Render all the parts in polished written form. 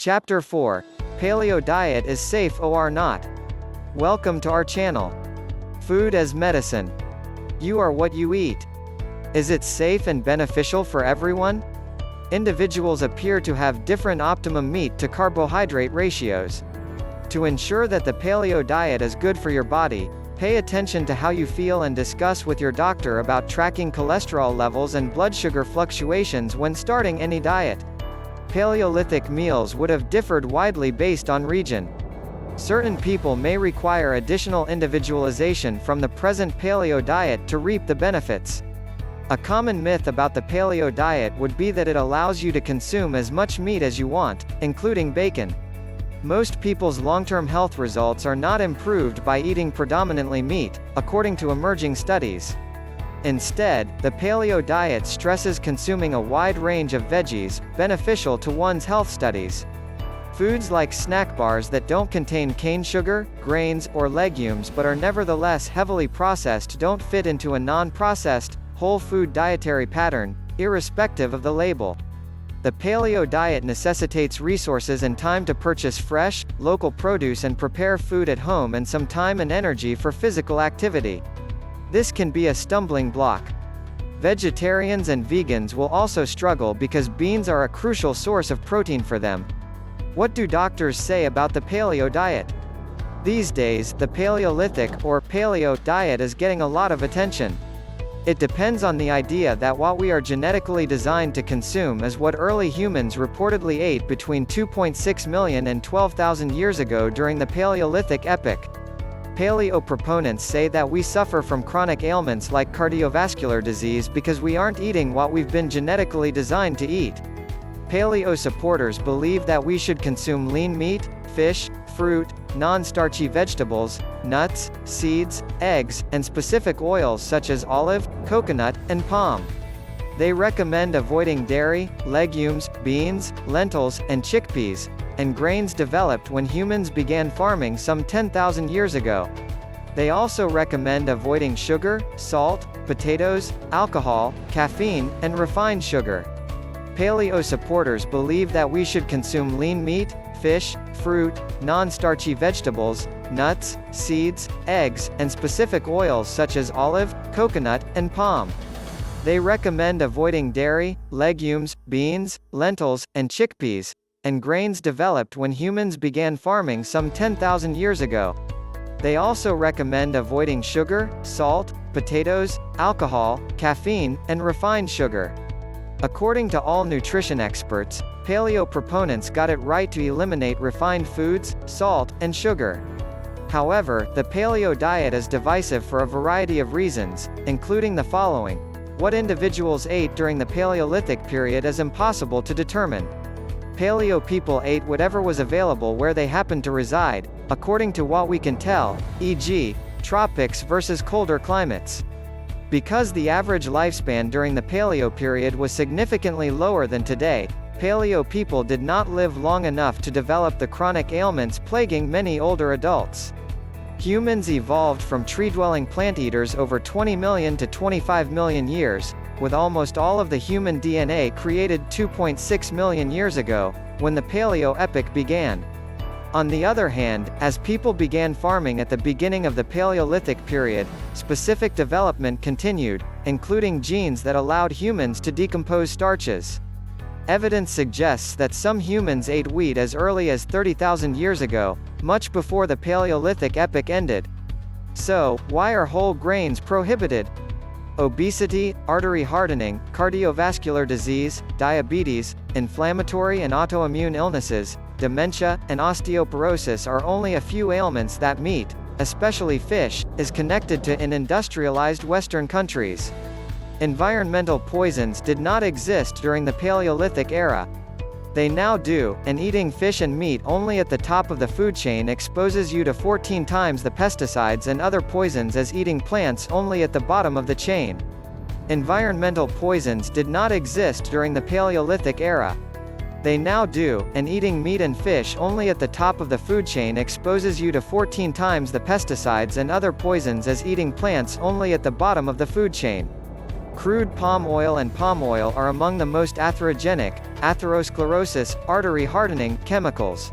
Chapter 4. Paleo Diet is safe or not? Welcome to our channel. Food as medicine. You are what you eat. Is it safe and beneficial for everyone? Individuals appear to have different optimum meat to carbohydrate ratios. To ensure that the paleo diet is good for your body, pay attention to how you feel and discuss with your doctor about tracking cholesterol levels and blood sugar fluctuations when starting any diet. Paleolithic meals would have differed widely based on region. Certain people may require additional individualization from the present paleo diet to reap the benefits. A common myth about the paleo diet would be that it allows you to consume as much meat as you want, including bacon. Most people's long-term health results are not improved by eating predominantly meat, according to emerging studies. Instead, the paleo diet stresses consuming a wide range of veggies, beneficial to one's health studies. Foods like snack bars that don't contain cane sugar, grains, or legumes but are nevertheless heavily processed don't fit into a non-processed, whole food dietary pattern, irrespective of the label. The paleo diet necessitates resources and time to purchase fresh, local produce and prepare food at home, and some time and energy for physical activity. This can be a stumbling block. Vegetarians and vegans will also struggle because beans are a crucial source of protein for them. What do doctors say about the paleo diet? These days, the Paleolithic, or paleo, diet is getting a lot of attention. It depends on the idea that what we are genetically designed to consume is what early humans reportedly ate between 2.6 million and 12,000 years ago during the Paleolithic epoch. Paleo proponents say that we suffer from chronic ailments like cardiovascular disease because we aren't eating what we've been genetically designed to eat. Paleo supporters believe that we should consume lean meat, fish, fruit, non-starchy vegetables, nuts, seeds, eggs, and specific oils such as olive, coconut, and palm. They recommend avoiding dairy, legumes, beans, lentils, and chickpeas, and grains developed when humans began farming some 10,000 years ago. They also recommend avoiding sugar, salt, potatoes, alcohol, caffeine, and refined sugar. Paleo supporters believe that we should consume lean meat, fish, fruit, non-starchy vegetables, nuts, seeds, eggs, and specific oils such as olive, coconut, and palm. They recommend avoiding dairy, legumes, beans, lentils, and chickpeas, and grains developed when humans began farming some 10,000 years ago. They also recommend avoiding sugar, salt, potatoes, alcohol, caffeine, and refined sugar. According to all nutrition experts, paleo proponents got it right to eliminate refined foods, salt, and sugar. However, the paleo diet is divisive for a variety of reasons, including the following. What individuals ate during the Paleolithic period is impossible to determine. Paleo people ate whatever was available where they happened to reside, according to what we can tell, e.g., tropics versus colder climates. Because the average lifespan during the Paleo period was significantly lower than today, Paleo people did not live long enough to develop the chronic ailments plaguing many older adults. Humans evolved from tree-dwelling plant eaters over 20 million to 25 million years, with almost all of the human DNA created 2.6 million years ago, when the Paleo epoch began. On the other hand, as people began farming at the beginning of the Paleolithic period, specific development continued, including genes that allowed humans to decompose starches. Evidence suggests that some humans ate wheat as early as 30,000 years ago, much before the Paleolithic epoch ended. So, why are whole grains prohibited? Obesity, artery hardening, cardiovascular disease, diabetes, inflammatory and autoimmune illnesses, dementia, and osteoporosis are only a few ailments that meat, especially fish, is connected to in industrialized Western countries. Environmental poisons did not exist during the Paleolithic era. They now do, and eating fish and meat only at the top of the food chain exposes you to 14 times the pesticides and other poisons as eating plants only at the bottom of the chain. Environmental poisons did not exist during the Paleolithic era. They now do, and eating meat and fish only at the top of the food chain exposes you to 14 times the pesticides and other poisons as eating plants only at the bottom of the food chain. Crude palm oil and palm oil are among the most atherogenic, atherosclerosis, artery hardening, chemicals.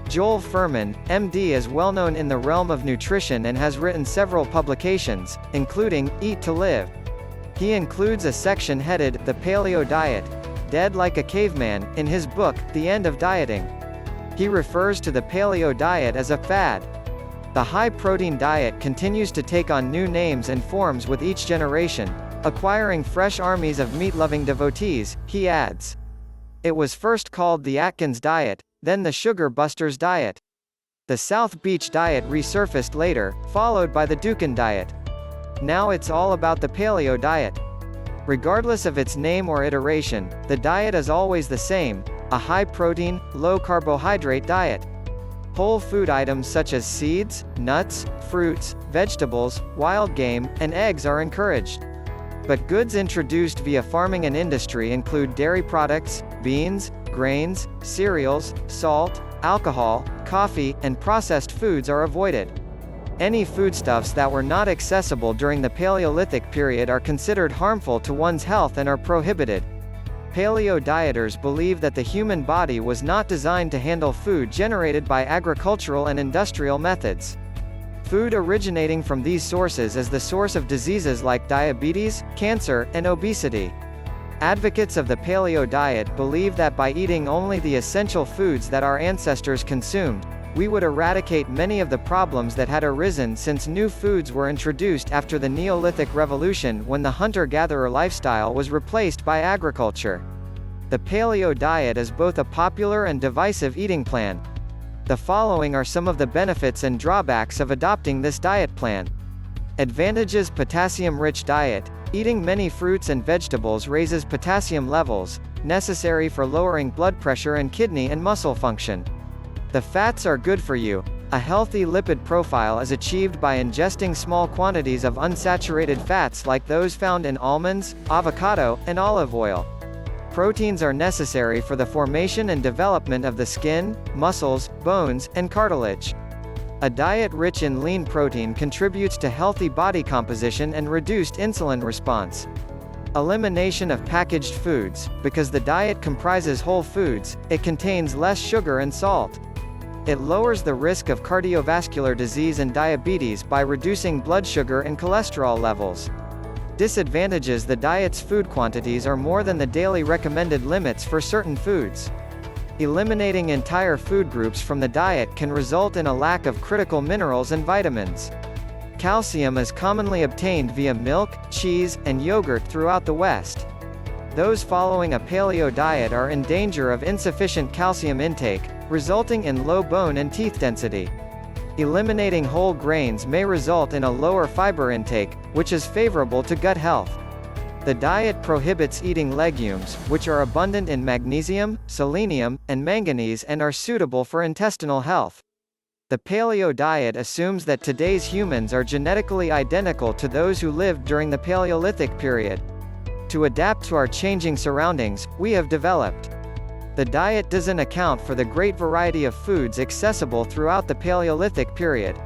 Joel Fuhrman, MD is well known in the realm of nutrition and has written several publications, including Eat to Live. He includes a section headed The Paleo Diet, Dead Like a Caveman, in his book, The End of Dieting. He refers to the paleo diet as a fad. The high-protein diet continues to take on new names and forms with each generation, acquiring fresh armies of meat-loving devotees, he adds. It was first called the Atkins diet, then the Sugar Busters diet. The South Beach diet resurfaced later, followed by the Dukan diet. Now it's all about the paleo diet. Regardless of its name or iteration, the diet is always the same, a high-protein, low-carbohydrate diet. Whole food items such as seeds, nuts, fruits, vegetables, wild game, and eggs are encouraged. But goods introduced via farming and industry include dairy products, beans, grains, cereals, salt, alcohol, coffee, and processed foods are avoided. Any foodstuffs that were not accessible during the Paleolithic period are considered harmful to one's health and are prohibited. Paleo dieters believe that the human body was not designed to handle food generated by agricultural and industrial methods. Food originating from these sources is the source of diseases like diabetes, cancer, and obesity. Advocates of the paleo diet believe that by eating only the essential foods that our ancestors consumed, we would eradicate many of the problems that had arisen since new foods were introduced after the Neolithic Revolution, when the hunter-gatherer lifestyle was replaced by agriculture. The paleo diet is both a popular and divisive eating plan. The following are some of the benefits and drawbacks of adopting this diet plan. Advantages: potassium-rich diet. Eating many fruits and vegetables raises potassium levels, necessary for lowering blood pressure and kidney and muscle function. The fats are good for you. A healthy lipid profile is achieved by ingesting small quantities of unsaturated fats like those found in almonds, avocado, and olive oil. Proteins are necessary for the formation and development of the skin, muscles, bones, and cartilage. A diet rich in lean protein contributes to healthy body composition and reduced insulin response. Elimination of packaged foods. Because the diet comprises whole foods, it contains less sugar and salt. It lowers the risk of cardiovascular disease and diabetes by reducing blood sugar and cholesterol levels. Disadvantages: the diet's food quantities are more than the daily recommended limits for certain foods. Eliminating entire food groups from the diet can result in a lack of critical minerals and vitamins. Calcium is commonly obtained via milk, cheese, and yogurt throughout the West. Those following a paleo diet are in danger of insufficient calcium intake, resulting in low bone and teeth density. Eliminating whole grains may result in a lower fiber intake, which is favorable to gut health. The diet prohibits eating legumes, which are abundant in magnesium, selenium, and manganese and are suitable for intestinal health. The paleo diet assumes that today's humans are genetically identical to those who lived during the Paleolithic period. To adapt to our changing surroundings, we have developed. The diet doesn't account for the great variety of foods accessible throughout the Paleolithic period.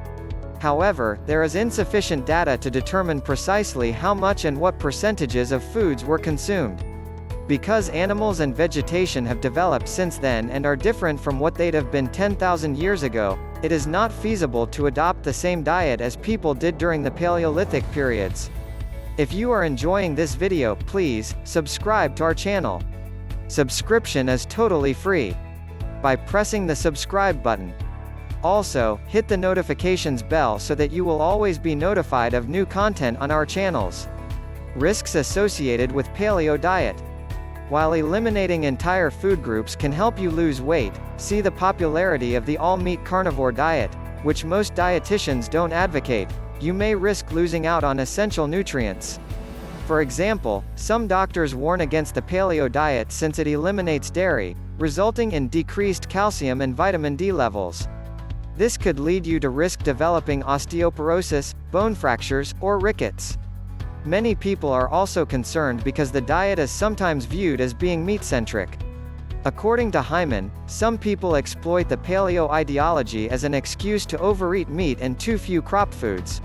However, there is insufficient data to determine precisely how much and what percentages of foods were consumed. Because animals and vegetation have developed since then and are different from what they'd have been 10,000 years ago, it is not feasible to adopt the same diet as people did during the Paleolithic periods. If you are enjoying this video, please subscribe to our channel. Subscription is totally free by pressing the subscribe button. Also, hit the notifications bell so that you will always be notified of new content on our channels. Risks associated with paleo diet. While eliminating entire food groups can help you lose weight, see the popularity of the all-meat carnivore diet, which most dietitians don't advocate. You may risk losing out on essential nutrients. For example, some doctors warn against the paleo diet since it eliminates dairy, resulting in decreased calcium and vitamin D levels. This could lead you to risk developing osteoporosis, bone fractures, or rickets. Many people are also concerned because the diet is sometimes viewed as being meat-centric. According to Hyman, some people exploit the paleo ideology as an excuse to overeat meat and too few crop foods.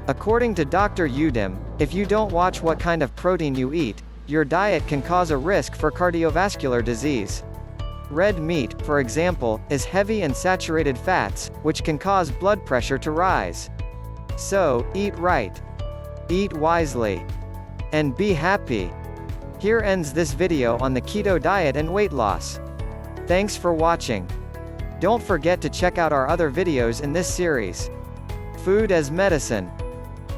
According to Dr. Udim, if you don't watch what kind of protein you eat, your diet can cause a risk for cardiovascular disease. Red meat, for example, is heavy in saturated fats, which can cause blood pressure to rise. So, eat right. Eat wisely. And be happy. Here ends this video on the keto diet and weight loss. Thanks for watching. Don't forget to check out our other videos in this series. Food as medicine.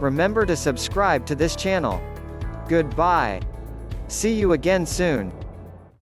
Remember to subscribe to this channel. Goodbye. See you again soon.